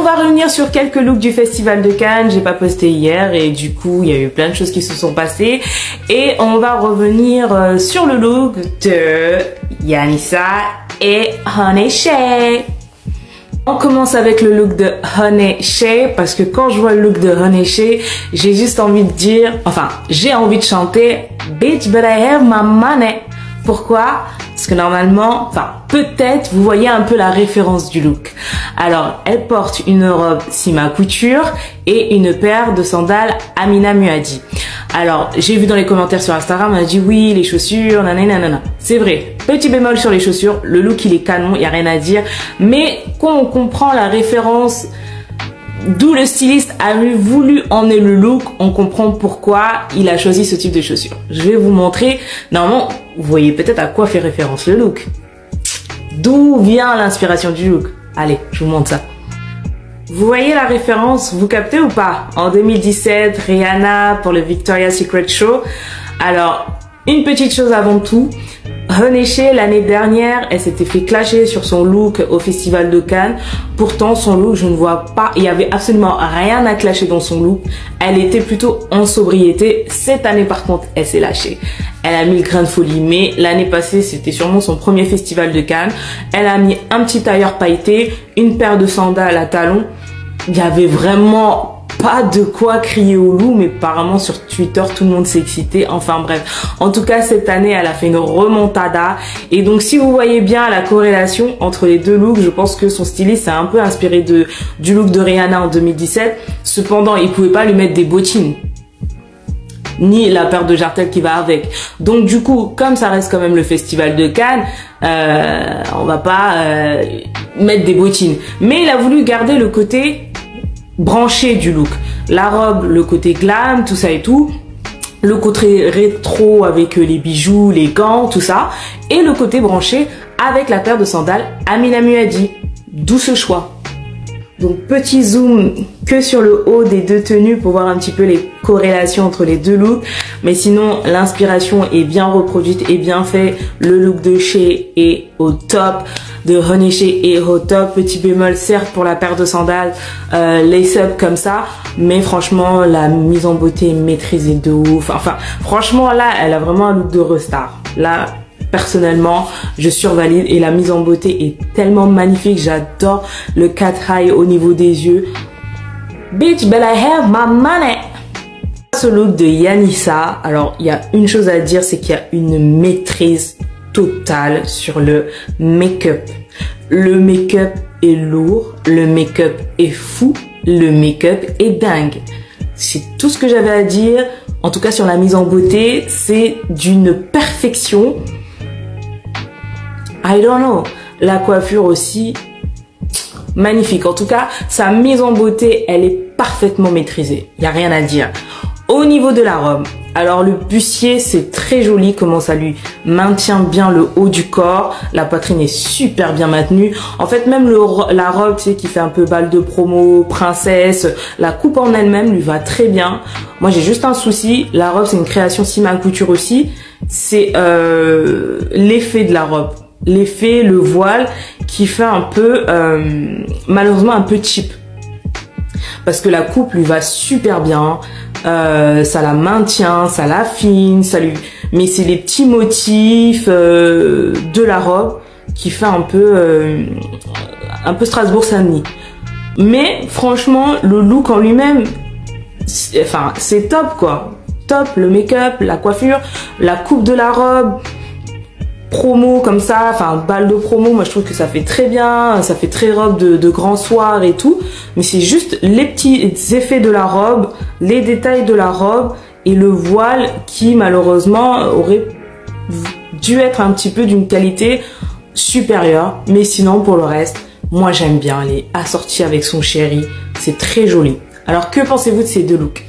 va revenir sur quelques looks du Festival de Cannes. J'ai pas posté hier et du coup, il y a eu plein de choses qui se sont passées. Et on va revenir sur le look de Yanisa et Honey Shay. On commence avec le look de Honey Shay parce que quand je vois le look de Honey Shay, j'ai juste envie de dire, enfin, j'ai envie de chanter Bitch, but I have my money. Pourquoi? Parce que normalement, enfin, peut-être, vous voyez un peu la référence du look. Alors, elle porte une robe Sima Couture et une paire de sandales Amina Muaddi. Alors, j'ai vu dans les commentaires sur Instagram, on a dit oui, les chaussures, nanana. C'est vrai. Petit bémol sur les chaussures, le look il est canon, il n'y a rien à dire. Mais quand on comprend la référence d'où le styliste a voulu emmener le look, on comprend pourquoi il a choisi ce type de chaussures. Je vais vous montrer. Normalement, vous voyez peut-être à quoi fait référence le look. D'où vient l'inspiration du look? Allez, je vous montre ça. Vous voyez la référence? Vous captez ou pas? En 2017, Rihanna pour le Victoria's Secret Show. Alors, une petite chose avant tout. Honey Shay, l'année dernière, elle s'était fait clasher sur son look au Festival de Cannes. Pourtant, son look, je ne vois pas, il y avait absolument rien à clasher dans son look. Elle était plutôt en sobriété. Cette année, par contre, elle s'est lâchée. Elle a mis le grain de folie. Mais l'année passée, c'était sûrement son premier Festival de Cannes. Elle a mis un petit tailleur pailleté, une paire de sandales à talons. Il y avait vraiment pas de quoi crier au loup, mais apparemment sur Twitter tout le monde s'est excité. Enfin bref, en tout cas cette année elle a fait une remontada et donc si vous voyez bien la corrélation entre les deux looks, je pense que son styliste s'est un peu inspiré du look de Rihanna en 2017. Cependant il pouvait pas lui mettre des bottines ni la paire de jartelles qui va avec. Donc du coup, comme ça reste quand même le Festival de Cannes, on va pas mettre des bottines. Mais il a voulu garder le côté branché du look. La robe, le côté glam, tout ça et tout. Le côté rétro avec les bijoux, les gants, tout ça. Et le côté branché avec la paire de sandales Amina Muaddi. D'où ce choix. Donc petit zoom que sur le haut des deux tenues pour voir un petit peu les corrélations entre les deux looks. Mais sinon l'inspiration est bien reproduite et bien fait. Le look de Shay est au top. De Honey Shay est au top. Petit bémol certes pour la paire de sandales lace up comme ça. Mais franchement la mise en beauté est maîtrisée de ouf. Enfin franchement là elle a vraiment un look de restar. Là personnellement, je survalide et la mise en beauté est tellement magnifique. J'adore le cat eye au niveau des yeux. Bitch, but I have my money. Ce look de Yanisa, alors il y a une chose à dire, c'est qu'il y a une maîtrise totale sur le make-up. Le make-up est lourd, le make-up est fou, le make-up est dingue. C'est tout ce que j'avais à dire. En tout cas sur la mise en beauté, c'est d'une perfection. I don't know. La coiffure aussi, magnifique. En tout cas, sa mise en beauté, elle est parfaitement maîtrisée. Il n'y a rien à dire. Au niveau de la robe, alors le bustier, c'est très joli, comment ça lui maintient bien le haut du corps. La poitrine est super bien maintenue. En fait, même la robe, tu sais, qui fait un peu balle de promo, princesse, la coupe en elle-même lui va très bien. Moi, j'ai juste un souci. La robe, c'est une création Sima Couture aussi. C'est l'effet de la robe. L'effet, le voile qui fait un peu, malheureusement un peu cheap. Parce que la coupe lui va super bien, ça la maintient, ça l'affine, mais c'est les petits motifs de la robe qui fait un peu Strasbourg-Saint-Denis. Mais franchement, le look en lui-même, enfin c'est top quoi. Top, le make-up, la coiffure, la coupe de la robe. Promo comme ça, enfin balle de promo, moi je trouve que ça fait très bien, ça fait très robe de grand soir et tout, mais c'est juste les petits effets de la robe, les détails de la robe et le voile qui malheureusement aurait dû être un petit peu d'une qualité supérieure, mais sinon pour le reste, moi j'aime bien, elle est assortie avec son chéri, c'est très joli. Alors que pensez-vous de ces deux looks ?